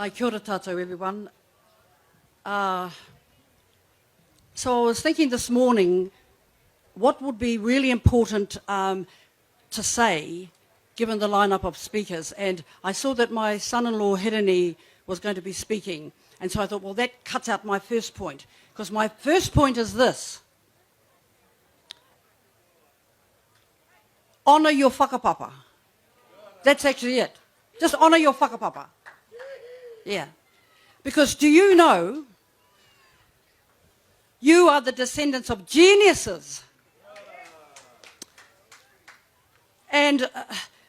Kia ora tātou, everyone. So I was thinking this morning, what would be really important to say, given the lineup of speakers, and I saw that my son-in-law Hirini was going to be speaking, and so I thought, well, that cuts out my first point, because my first point is this: honour your whakapapa. That's actually it. Just honour your whakapapa. Yeah. Because do you know, you are the descendants of geniuses. And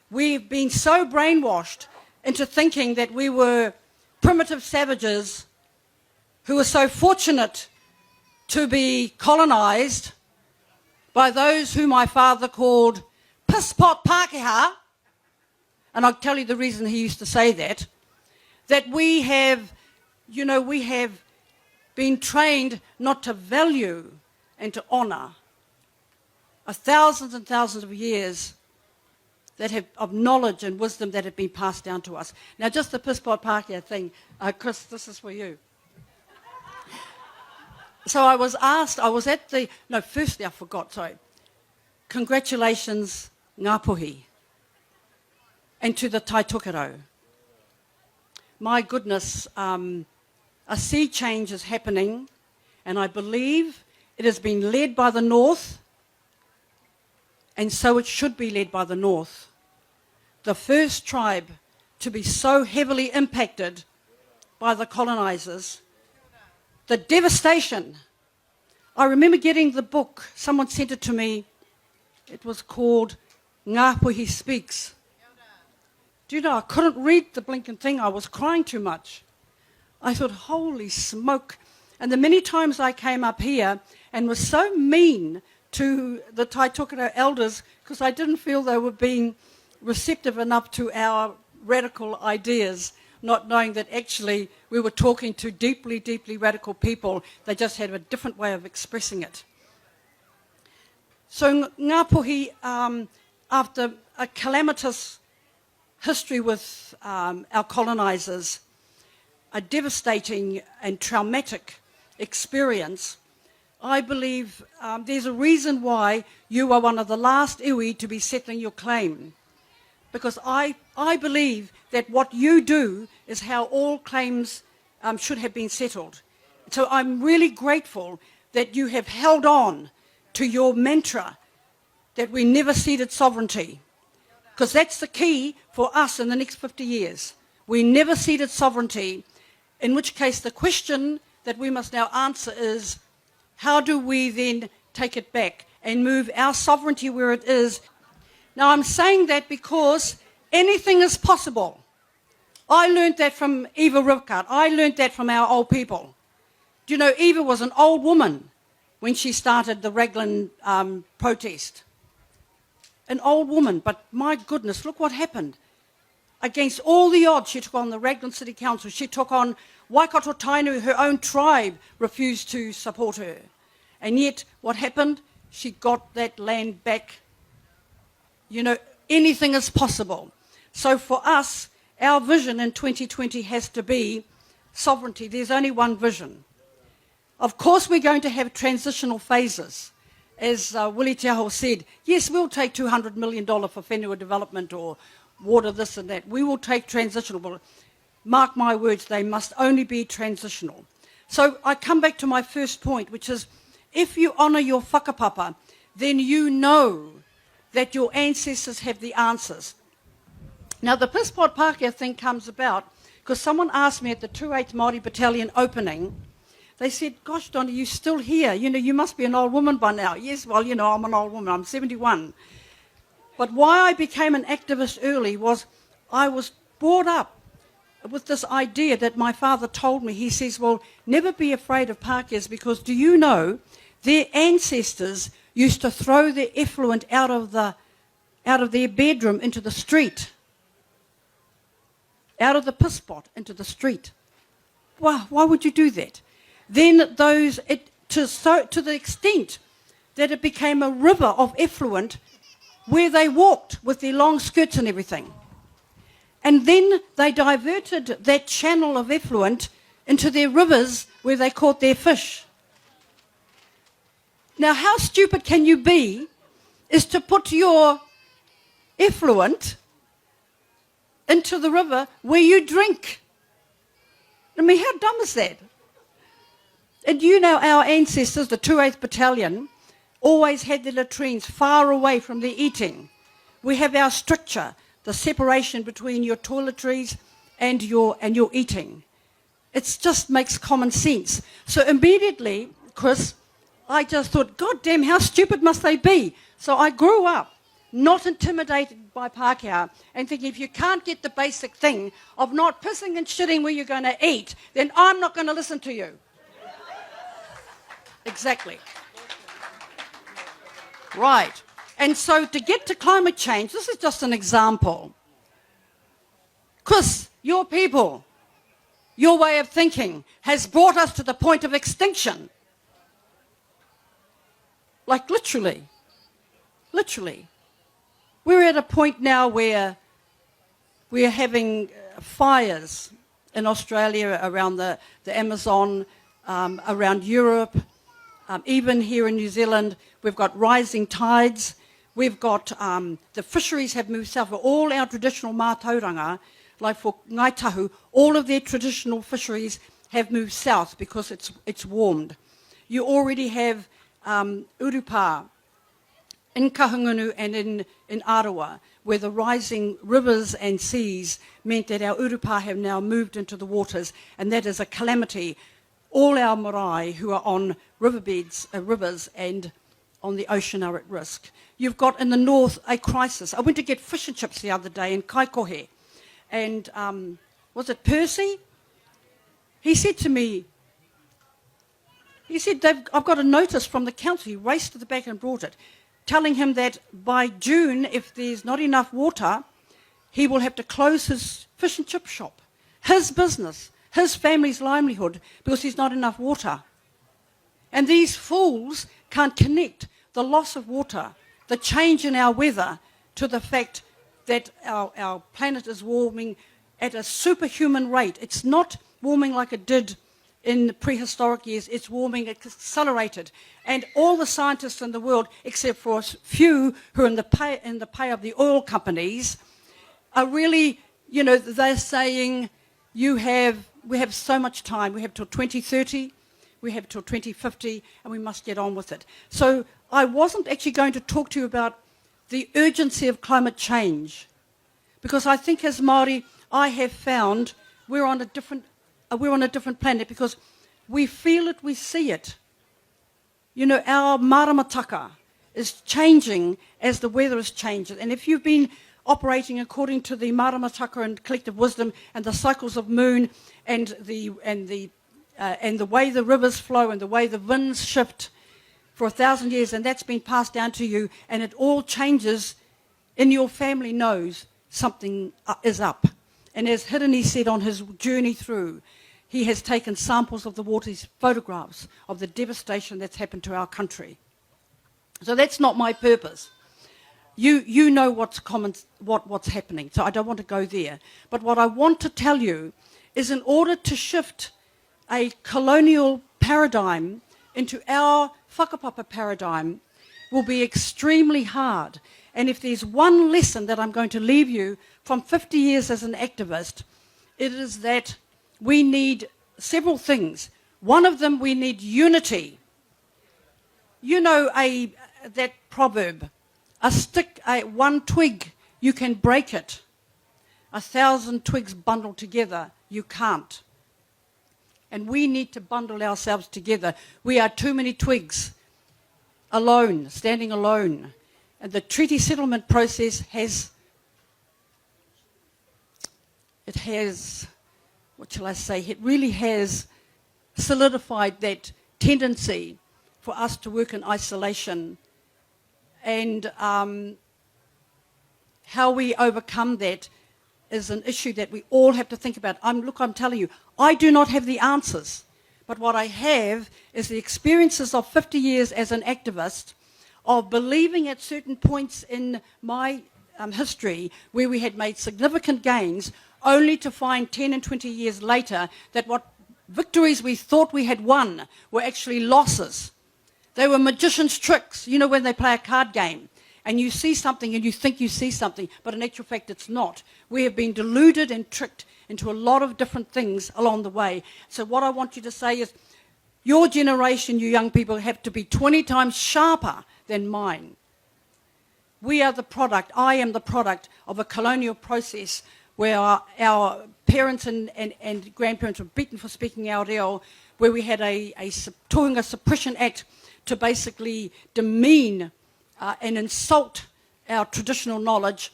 we've been so brainwashed into thinking that we were primitive savages who were so fortunate to be colonised by those who my father called pisspot Pākehā, and I'll tell you the reason he used to say that we have, we have been trained not to value and to honour thousands and thousands of years of knowledge and wisdom that have been passed down to us. Now, just the pisspot Pākehā thing, Chris, this is for you. So I was asked, firstly I forgot, sorry. Congratulations, Ngāpuhi, and to the Taitokero. My goodness, a sea change is happening, and I believe it has been led by the North, and so it should be led by the North. The first tribe to be so heavily impacted by the colonisers. The devastation. I remember getting the book, someone sent it to me, it was called Ngāpuhi Speaks. Do you know, I couldn't read the blinking thing, I was crying too much. I thought, holy smoke. And the many times I came up here and was so mean to the Taitokero elders because I didn't feel they were being receptive enough to our radical ideas, not knowing that actually we were talking to deeply, deeply radical people. They just had a different way of expressing it. So Ngāpuhi, after a calamitous history with our colonisers, a devastating and traumatic experience, I believe there's a reason why you are one of the last iwi to be settling your claim. Because I believe that what you do is how all claims should have been settled. So I'm really grateful that you have held on to your mantra that we never ceded sovereignty. Because that's the key for us in the next 50 years. We never ceded sovereignty, in which case the question that we must now answer is, how do we then take it back and move our sovereignty where it is? Now I'm saying that because anything is possible. I learned that from Eva Rivkart. I learned that from our old people. Do you know, Eva was an old woman when she started the Raglan protest. An old woman, but my goodness, look what happened. Against all the odds, she took on the Raglan City Council. She took on Waikato Tainu, her own tribe refused to support her. And yet, what happened? She got that land back. You know, anything is possible. So for us, our vision in 2020 has to be sovereignty. There's only one vision. Of course, we're going to have transitional phases. As Willie Te Aho said, yes, we'll take $200 million for whenua development or water, this and that. We will take transitional, but mark my words, they must only be transitional. So I come back to my first point, which is, if you honour your whakapapa, then you know that your ancestors have the answers. Now, the pisspot Pākehā thing comes about because someone asked me at the 28th Māori Battalion opening, they said, gosh, Donna, you're still here. You know, you must be an old woman by now. Yes, well, you know, I'm an old woman. I'm 71. But why I became an activist early was I was brought up with this idea that my father told me. He says, well, never be afraid of Pākehās because do you know their ancestors used to throw their effluent out of their bedroom into the street, out of the pisspot into the street. Well, why would you do that? Then to the extent that it became a river of effluent where they walked with their long skirts and everything. And then they diverted that channel of effluent into their rivers where they caught their fish. Now, how stupid can you be is to put your effluent into the river where you drink? I mean, how dumb is that? And you know, our ancestors, the 2/8 Battalion, always had their latrines far away from their eating. We have our stricture, the separation between your toiletries and your eating. It just makes common sense. So immediately, Chris, I just thought, God damn, how stupid must they be? So I grew up not intimidated by Pākehā and thinking, if you can't get the basic thing of not pissing and shitting where you're going to eat, then I'm not going to listen to you. Exactly. Right. And so to get to climate change, this is just an example. Chris, your people, your way of thinking has brought us to the point of extinction. Like literally. Literally. We're at a point now where we're having fires in Australia, around the Amazon, around Europe, even here in New Zealand. We've got rising tides. We've got the fisheries have moved south. For all our traditional mātauranga, like for Ngai Tahu, all of their traditional fisheries have moved south because it's warmed. You already have urupā in Kahungunu and in Arawa, where the rising rivers and seas meant that our urupā have now moved into the waters, and that is a calamity. All our marae who are on riverbeds, rivers and on the ocean are at risk. You've got in the north a crisis. I went to get fish and chips the other day in Kaikohe, and was it Percy? He said to me, I've got a notice from the council. He raced to the back and brought it, telling him that by June, if there's not enough water, he will have to close his fish and chip shop, his business, his family's livelihood, because there's not enough water. And these fools can't connect the loss of water, the change in our weather, to the fact that our planet is warming at a superhuman rate. It's not warming like it did in prehistoric years. It's warming accelerated. And all the scientists in the world, except for a few who are in the pay of the oil companies, are really, you know, they're saying we have so much time. We have till 2030, we have till 2050, and we must get on with it. So I wasn't actually going to talk to you about the urgency of climate change, because I think as Māori, I have found we're on a different planet, because we feel it, we see it. You know, our maramataka is changing as the weather is changing. And if you've been operating according to the maramataka and collective wisdom and the cycles of moon and the way the rivers flow and the way the winds shift for 1,000 years, and that's been passed down to you, and it all changes, in your family knows something is up. And as Hirini said on his journey through, he has taken samples of the water's photographs of the devastation that's happened to our country. So that's not my purpose. You know what's happening, so I don't want to go there. But what I want to tell you is, in order to shift a colonial paradigm into our whakapapa paradigm, will be extremely hard. And if there's one lesson that I'm going to leave you from 50 years as an activist, it is that we need several things. One of them, we need unity. You know that proverb, one twig, you can break it. 1,000 twigs bundled together, you can't. And we need to bundle ourselves together. We are too many twigs, alone, standing alone. And the treaty settlement process has, what shall I say, it really has solidified that tendency for us to work in isolation. And how we overcome that is an issue that we all have to think about. I'm telling you, I do not have the answers. But what I have is the experiences of 50 years as an activist, of believing at certain points in my history where we had made significant gains, only to find 10 and 20 years later that what victories we thought we had won were actually losses. They were magician's tricks. You know, when they play a card game and you see something and you think you see something, but in actual fact it's not. We have been deluded and tricked into a lot of different things along the way. So what I want you to say is, your generation, you young people, have to be 20 times sharper than mine. We are the product, I am the product of a colonial process where our parents and grandparents were beaten for speaking our reo, where we had a Tohunga Suppression Act to basically demean and insult our traditional knowledge.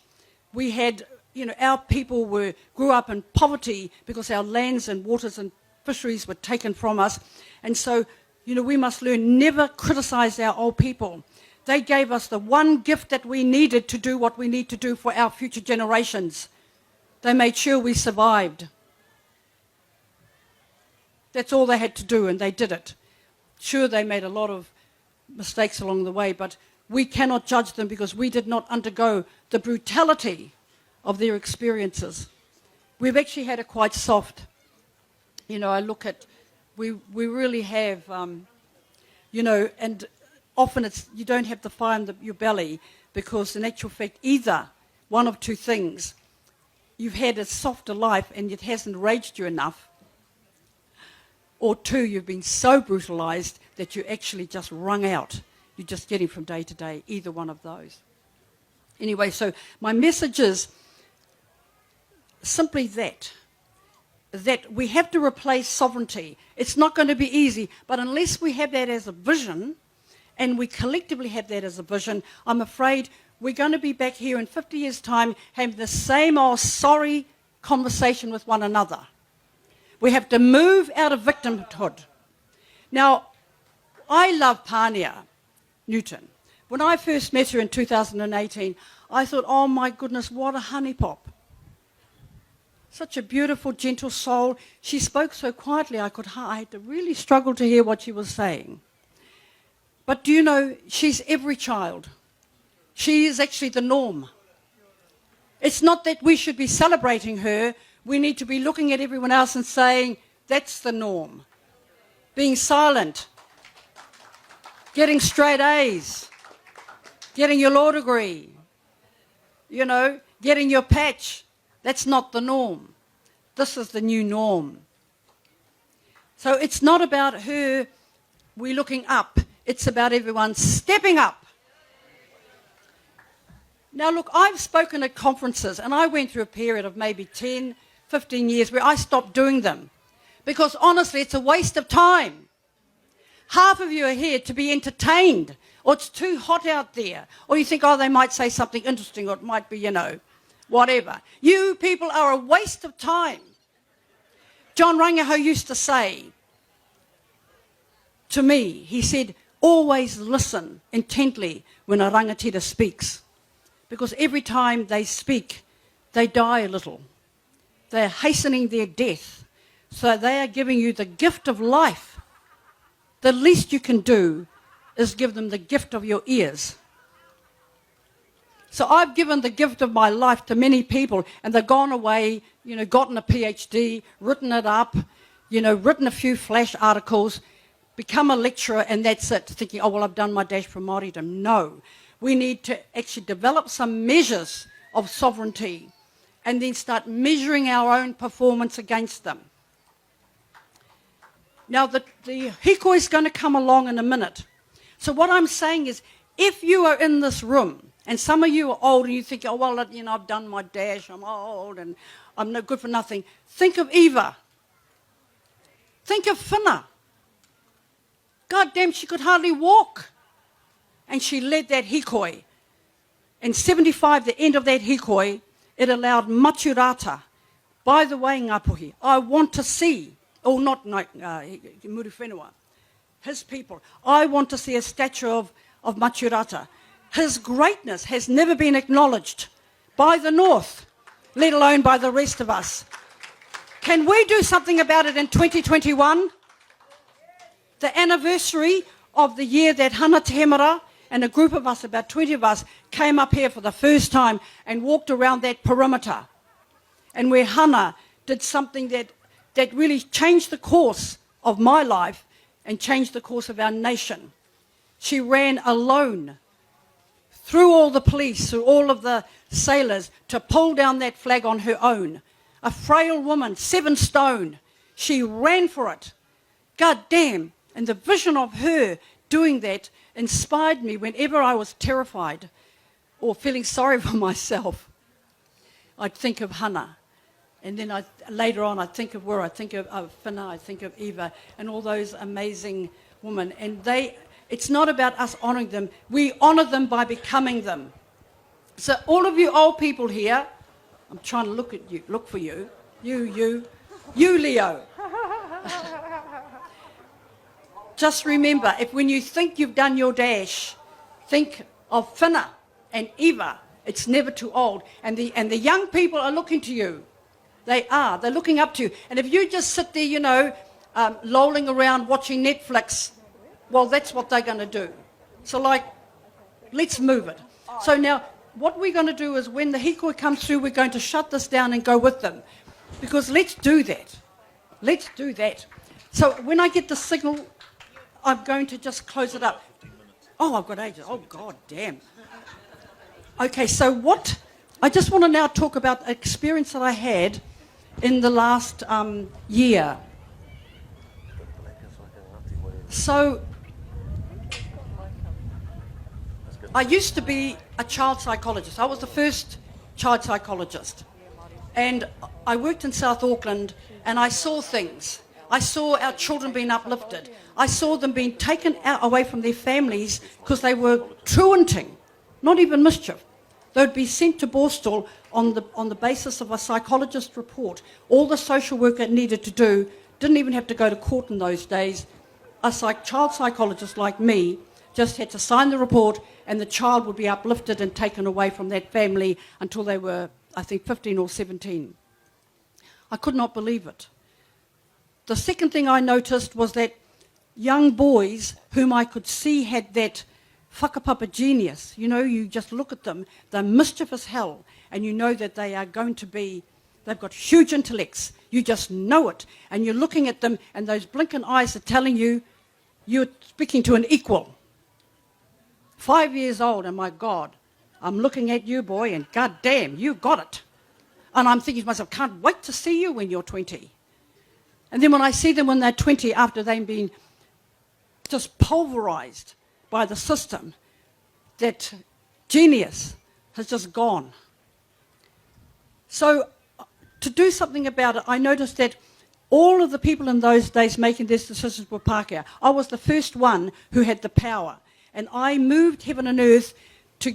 We had, you know, our people grew up in poverty because our lands and waters and fisheries were taken from us. And so, you know, we must learn, never criticize our old people. They gave us the one gift that we needed to do what we need to do for our future generations. They made sure we survived. That's all they had to do, and they did it. Sure, they made a lot of mistakes along the way, but we cannot judge them because we did not undergo the brutality of their experiences. We've actually had it quite soft. You know, I look at, we really have, you know, and often it's, you don't have the fire in your belly because in actual fact, either one of two things, you've had a softer life and it hasn't raged you enough, or two, you've been so brutalised that you actually just wrung out. You're just getting from day to day, either one of those. Anyway, so my message is simply that we have to replace sovereignty. It's not going to be easy, but unless we have that as a vision, and we collectively have that as a vision, I'm afraid we're going to be back here in 50 years' time having the same old sorry conversation with one another. We have to move out of victimhood. Now, I love Pānia Newton. When I first met her in 2018, I thought, oh my goodness, what a honeypop. Such a beautiful, gentle soul. She spoke so quietly, I had to really struggle to hear what she was saying. But do you know, she's every child. She is actually the norm. It's not that we should be celebrating her. We need to be looking at everyone else and saying, that's the norm. Being silent, getting straight A's, getting your law degree, you know, getting your patch. That's not the norm. This is the new norm. So it's not about her, we're looking up. It's about everyone stepping up. Now look, I've spoken at conferences and I went through a period of maybe 10, 15 years where I stopped doing them. Because honestly, it's a waste of time. Half of you are here to be entertained, or it's too hot out there, or you think, oh, they might say something interesting, or it might be, you know, whatever. You people are a waste of time. John Rangaho used to say to me, he said, always listen intently when a rangatira speaks, because every time they speak, they die a little. They are hastening their death. So they are giving you the gift of life. The least you can do is give them the gift of your ears. So I've given the gift of my life to many people, and they've gone away, you know, gotten a PhD, written it up, you know, written a few flash articles, become a lecturer, and that's it, thinking, oh, well, I've done my dash for Māoridom. No. We need to actually develop some measures of sovereignty and then start measuring our own performance against them. Now, the hiko is going to come along in a minute. So what I'm saying is, if you are in this room, and some of you are old and you think, oh, well, you know, I've done my dash, I'm old and I'm no good for nothing. Think of Eva. Think of Finna. God damn, she could hardly walk. And she led that hikoi. In 75, the end of that hikoi, it allowed Maturata. By the way, Ngapuhi, I want to see, or not Muri Whenua, his people. I want to see a statue of Maturata. His greatness has never been acknowledged by the North, let alone by the rest of us. Can we do something about it in 2021? The anniversary of the year that Hana Te Hemera And a group of us, about 20 of us, came up here for the first time and walked around that perimeter. And where Hannah did something that really changed the course of my life and changed the course of our nation. She ran alone through all the police, through all of the sailors, to pull down that flag on her own. A frail woman, 7 stone. She ran for it. God damn. And the vision of her doing that inspired me whenever I was terrified or feeling sorry for myself. I'd think of Hannah. And then later on I'd think of Wira, I'd think of Whina, I'd think of Eva, and all those amazing women. And it's not about us honouring them. We honour them by becoming them. So all of you old people here, I'm trying to look for you. You, Leo. Just remember, if when you think you've done your dash, think of Whina and Eva. It's never too old. And the young people are looking to you. They're looking up to you. And if you just sit there, lolling around watching Netflix, well, that's what they're going to do. So, let's move it. So now, what we're going to do is when the hikoi comes through, we're going to shut this down and go with them. Because let's do that. Let's do that. So when I get the signal, I'm going to just close it up. Oh, I've got ages. Oh, God damn. Okay, so I just want to now talk about an experience that I had in the last year. So, I used to be a child psychologist. I was the first child psychologist. And I worked in South Auckland and I saw things. I saw our children being uplifted. I saw them being taken away from their families because they were truanting, not even mischief. They'd be sent to Borstal on the basis of a psychologist report. All the social work it needed to do, didn't even have to go to court in those days. A child psychologist like me just had to sign the report and the child would be uplifted and taken away from that family until they were, I think, 15 or 17. I could not believe it. The second thing I noticed was that young boys whom I could see had that whakapapa genius. You just look at them, they're mischief as hell, and you know that they are going to be, they've got huge intellects. You just know it. And you're looking at them, and those blinking eyes are telling you you're speaking to an equal. 5 years old, and my God, I'm looking at you, boy, and God damn, you got it. And I'm thinking to myself, can't wait to see you when you're 20. And then when I see them when they're 20, after they've been just pulverized by the system, that genius has just gone. So to do something about it, I noticed that all of the people in those days making these decisions were Pākehā. I was the first one who had the power. And I moved heaven and earth to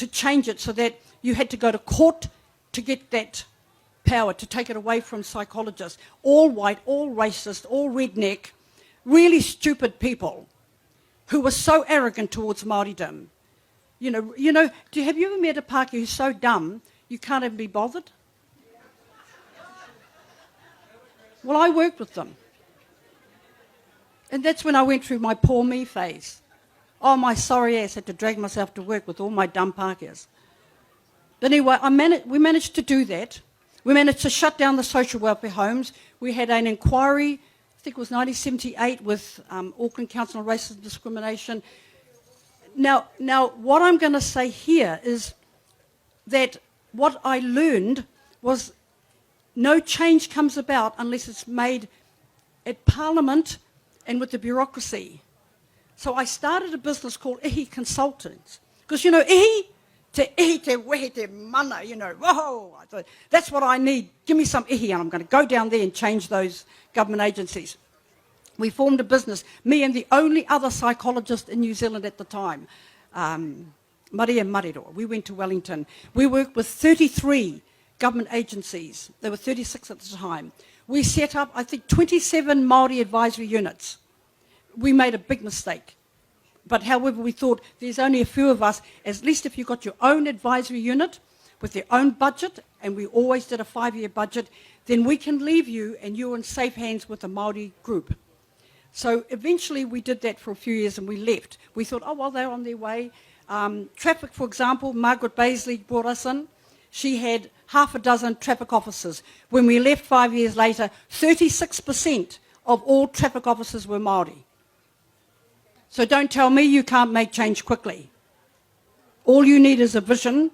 change it so that you had to go to court to get that power, to take it away from psychologists. All white, all racist, all redneck, really stupid people who were so arrogant towards Māoridom. Have you ever met a Pākehā who's so dumb you can't even be bothered? Well, I worked with them. And that's when I went through my poor me phase. Oh, my sorry ass had to drag myself to work with all my dumb Pākehās. But anyway, we managed to do that. We managed to shut down the social welfare homes. We had an inquiry, I think it was 1978, with Auckland Council on Racism and Discrimination. Now, what I'm going to say here is that what I learned was no change comes about unless it's made at Parliament and with the bureaucracy. So I started a business called Ihi Consultants. Because, ihi te wehe te mana, whoa. I thought, that's what I need. Give me some ihi, and I'm going to go down there and change those government agencies. We formed a business, me and the only other psychologist in New Zealand at the time, Maria Mariro. We went to Wellington. We worked with 33 government agencies. There were 36 at the time. We set up, I think, 27 Māori advisory units. We made a big mistake. But however, we thought there's only a few of us, at least if you've got your own advisory unit with their own budget, and we always did a 5-year budget, then we can leave you and you're in safe hands with a Māori group. So eventually we did that for a few years and we left. We thought, oh, well, they're on their way. Traffic, for example, Margaret Baisley brought us in. She had half a dozen traffic officers. When we left 5 years later, 36% of all traffic officers were Māori. So don't tell me you can't make change quickly. All you need is a vision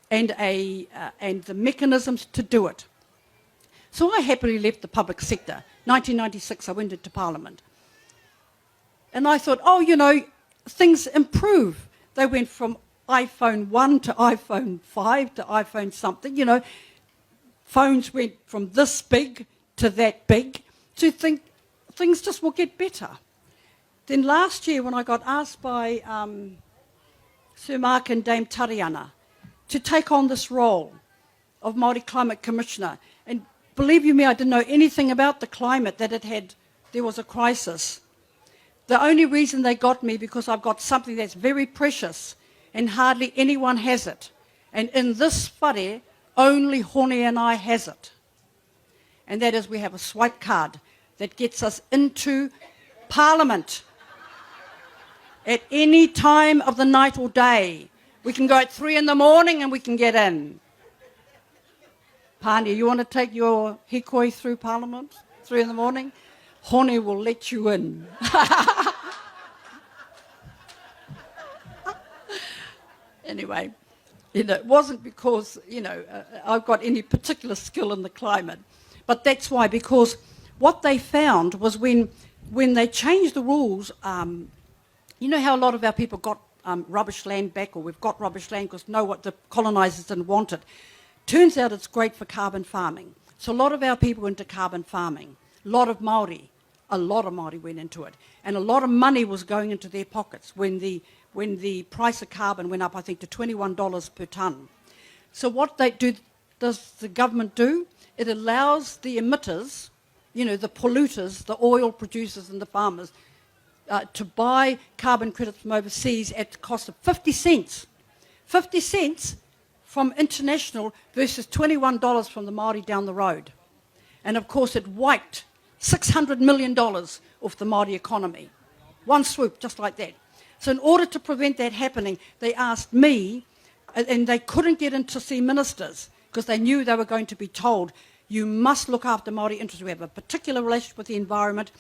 and the mechanisms to do it. So I happily left the public sector. 1996, I went into Parliament. And I thought, oh, you know, things improve. They went from iPhone 1 to iPhone 5 to iPhone something, you know. Phones went from this big to that big. So you think things just will get better. Then last year when I got asked by Sir Mark and Dame Tariana to take on this role of Māori Climate Commissioner, and believe you me, I didn't know anything about the climate, that there was a crisis. The only reason they got me because I've got something that's very precious and hardly anyone has it. And in this whare, only Hone and I has it. And that is we have a swipe card that gets us into Parliament at any time of the night or day. We can go at 3 in the morning and we can get in. Pani, you want to take your hikoi through Parliament, 3 in the morning? Hone will let you in. Anyway, you know, it wasn't because, you know, I've got any particular skill in the climate. But that's why, because what they found was when they changed the rules, you know how a lot of our people got rubbish land back, or we've got rubbish land because what the colonisers didn't want it. Turns out it's great for carbon farming. So a lot of our people went into carbon farming. A lot of Māori went into it. And a lot of money was going into their pockets when the price of carbon went up, I think, to $21 per tonne. So what does the government do? It allows the emitters, you know, the polluters, the oil producers and the farmers, to buy carbon credits from overseas at the cost of 50 cents. 50 cents from international versus $21 from the Māori down the road. And of course it wiped $600 million off the Māori economy. One swoop, just like that. So in order to prevent that happening, they asked me, and they couldn't get in to see ministers because they knew they were going to be told, you must look after Māori interests. We have a particular relationship with the environment.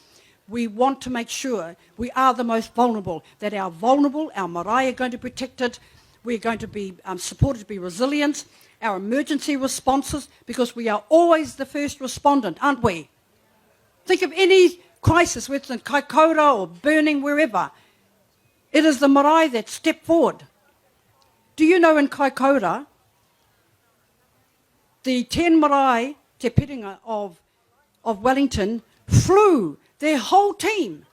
We want to make sure we are the most vulnerable, that our marae are going to be protected. We're going to be supported to be resilient. Our emergency responses, because we are always the first respondent, aren't we? Think of any crisis, whether it's in Kaikoura or burning, wherever. It is the marae that step forward. Do you know in Kaikoura, the 10 marae te Piringa of Wellington flew their whole team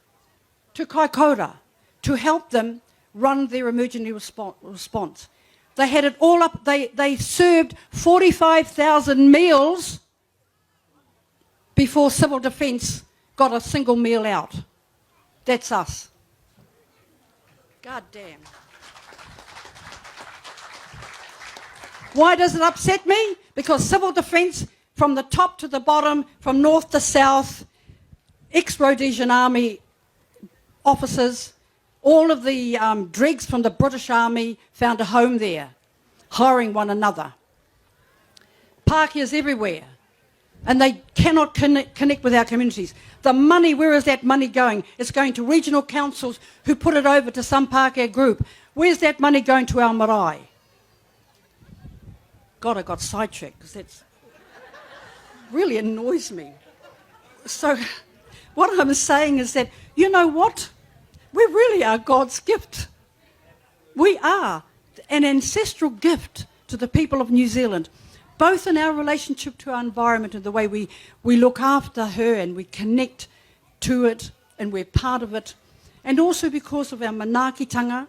to Kaikoura to help them run their emergency response. They had it all up. They served 45,000 meals before Civil Defence got a single meal out. That's us. God damn. Why does it upset me? Because Civil Defence, from the top to the bottom, from north to south, ex-Rhodesian Army officers, all of the dregs from the British Army found a home there, hiring one another. Pākeas everywhere. And they cannot connect with our communities. The money, where is that money going? It's going to regional councils who put it over to some Pākehā group. Where's that money going to our marae? God, I got sidetracked because that really annoys me. So what I'm saying is that, you know what? We really are God's gift. We are an ancestral gift to the people of New Zealand, both in our relationship to our environment and the way we look after her and we connect to it and we're part of it, and also because of our manaakitanga,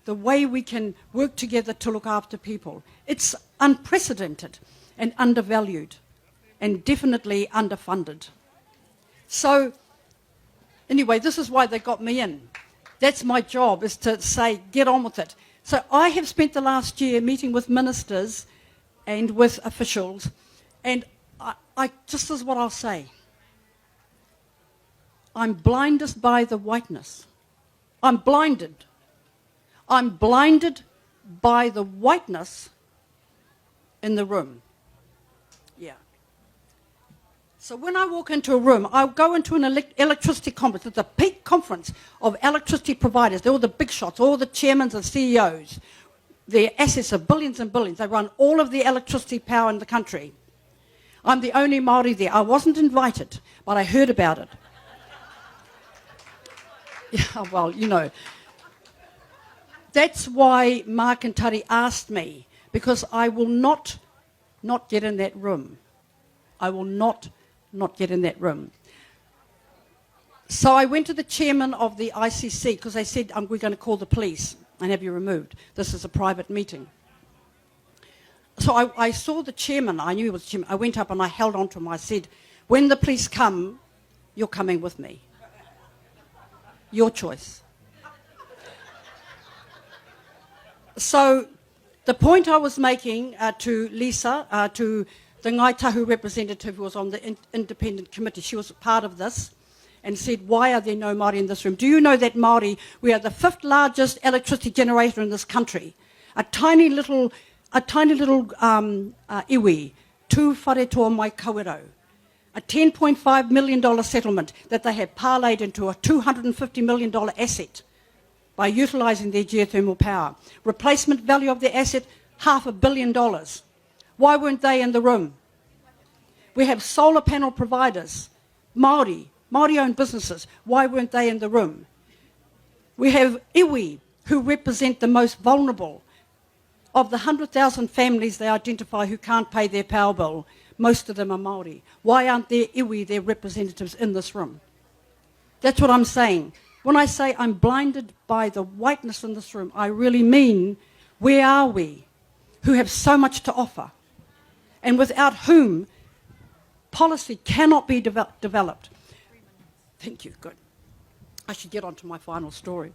the way we can work together to look after people. It's unprecedented and undervalued and definitely underfunded. So anyway, this is why they got me in. That's my job, is to say, get on with it. So I have spent the last year meeting with ministers and with officials, and I just is what I'll say. I'm blinded by the whiteness. I'm blinded. I'm blinded by the whiteness in the room. Yeah. So when I walk into a room, I'll go into an electricity conference. It's a peak conference of electricity providers. They're all the big shots, all the chairmen and CEOs. Their assets are billions and billions. They run all of the electricity power in the country. I'm the only Māori there. I wasn't invited, but I heard about it. Yeah, well, you know. That's why Mark and Tari asked me, because I will not get in that room. I will not get in that room. So I went to the chairman of the ICC, because they said, we're going to call the police and have you removed. This is a private meeting. So I saw the chairman. I knew he was the chairman. I went up and I held on to him. I said, when the police come, you're coming with me. Your choice. So the point I was making to Lisa, to the Ngai Tahu representative who was on the independent committee, she was part of this, and said, why are there no Māori in this room? Do you know that Māori, we are the 5th largest electricity generator in this country? A tiny little iwi, tū whare toa mai kawero. A $10.5 million settlement that they have parlayed into a $250 million asset by utilising their geothermal power. Replacement value of the asset, $500 million. Why weren't they in the room? We have solar panel providers, Māori-owned businesses. Why weren't they in the room? We have iwi, who represent the most vulnerable. Of the 100,000 families they identify who can't pay their power bill, most of them are Māori. Why aren't there iwi, their representatives, in this room? That's what I'm saying. When I say I'm blinded by the whiteness in this room, I really mean, where are we, who have so much to offer, and without whom policy cannot be developed? Thank you, good. I should get on to my final story.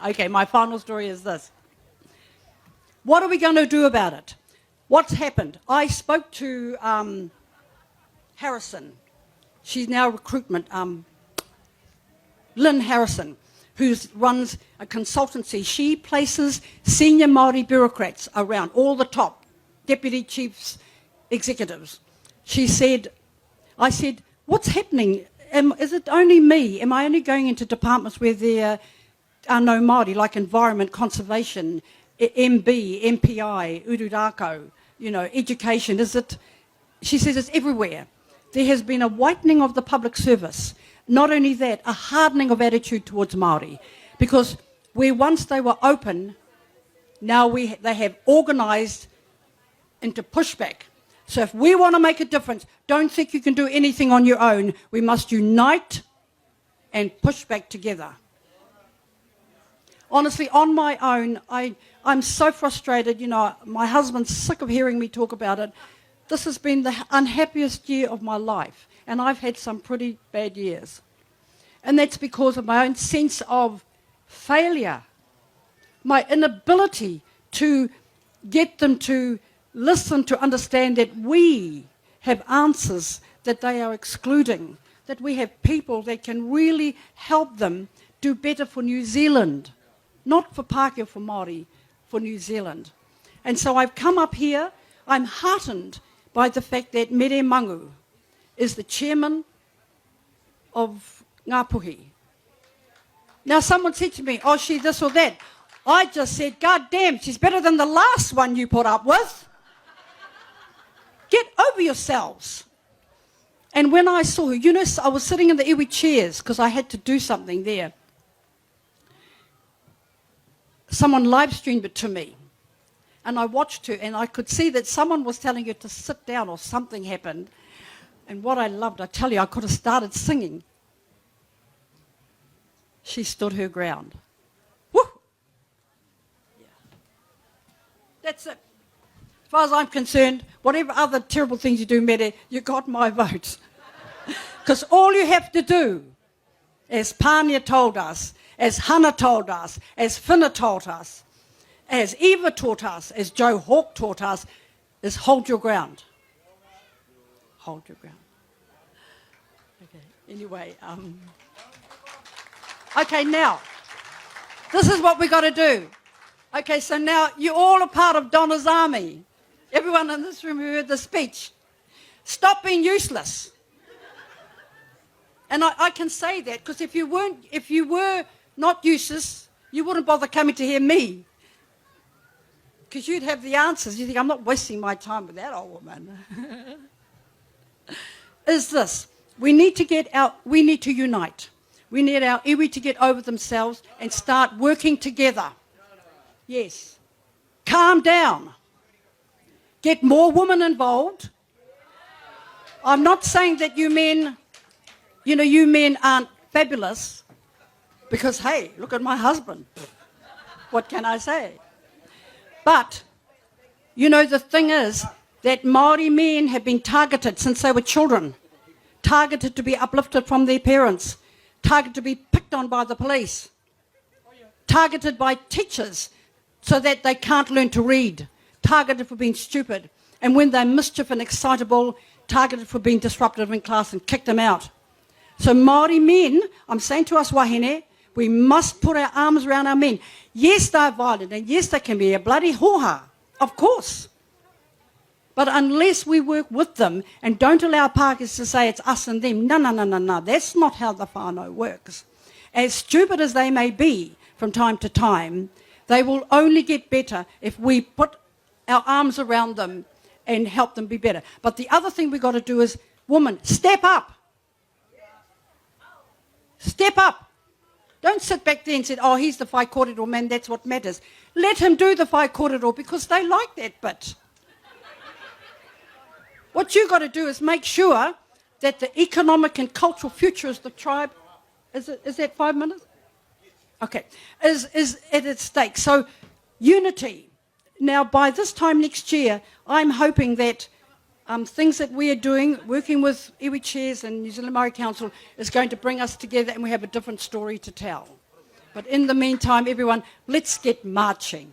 Okay, my final story is this. What are we going to do about it? What's happened? I spoke to Harrison. She's now recruitment. Lynn Harrison, who runs a consultancy. She places senior Māori bureaucrats around, all the top deputy chiefs, executives. She said, I said, what's happening? Is it only me? Am I only going into departments where there are no Māori, like environment, conservation, MB, MPI, ururako, you know, education? Is it? She says it's everywhere. There has been a whitening of the public service. Not only that, a hardening of attitude towards Māori, because where once they were open, now they have organised into pushback. So if we want to make a difference, don't think you can do anything on your own. We must unite and push back together. Honestly, on my own, I'm so frustrated. You know, my husband's sick of hearing me talk about it. This has been the unhappiest year of my life, and I've had some pretty bad years. And that's because of my own sense of failure, my inability to get them to listen, to understand that we have answers that they are excluding, that we have people that can really help them do better for New Zealand, not for Pākehā, for Māori, for New Zealand. And so I've come up here. I'm heartened by the fact that Mere Mangu is the chairman of Ngāpuhi. Now someone said to me, oh, she this or that. I just said, God damn, she's better than the last one you put up with. Get over yourselves. And when I saw her, you know, I was sitting in the iwi chairs because I had to do something there. Someone live streamed it to me. And I watched her, and I could see that someone was telling her to sit down, or something happened. And what I loved, I tell you, I could have started singing. She stood her ground. Woo! Yeah. That's it. As far as I'm concerned, whatever other terrible things you do, Mere, you got my vote. Because all you have to do, as Pānia told us, as Hana told us, as Whina taught us, as Eva taught us, as Joe Hawke taught us, is hold your ground. Hold your ground. Okay. Anyway, okay, now, this is what we got to do. Okay, so now you all are part of Donna's army. Everyone in this room who heard the speech. Stop being useless. And I can say that because if you were not useless, you wouldn't bother coming to hear me. Because you'd have the answers. You think, I'm not wasting my time with that old woman. Is this. We need to unite. We need our iwi to get over themselves and start working together. Yes. Calm down. Get more women involved. I'm not saying that you men aren't fabulous because, hey, look at my husband. What can I say? But, the thing is that Maori men have been targeted since they were children, targeted to be uplifted from their parents, targeted to be picked on by the police, targeted by teachers so that they can't learn to read, targeted for being stupid, and when they're mischief and excitable, targeted for being disruptive in class and kicked them out. So Māori men, I'm saying to us wahine, we must put our arms around our men. Yes, they're violent, and yes, they can be a bloody hoha, of course. But unless we work with them and don't allow Pākehā to say it's us and them, no, that's not how the whānau works. As stupid as they may be from time to time, they will only get better if we put our arms around them and help them be better. But the other thing we've got to do is, woman, step up. Step up. Don't sit back there and say, oh, he's the whai kōrero man, that's what matters. Let him do the whai kōrero because they like that bit. What you've got to do is make sure that the economic and cultural future of the tribe, is that 5 minutes? Okay, is at its stake. So unity. Now, by this time next year, I'm hoping that things that we are doing, working with iwi chairs and New Zealand Maori Council, is going to bring us together and we have a different story to tell. But in the meantime, everyone, let's get marching.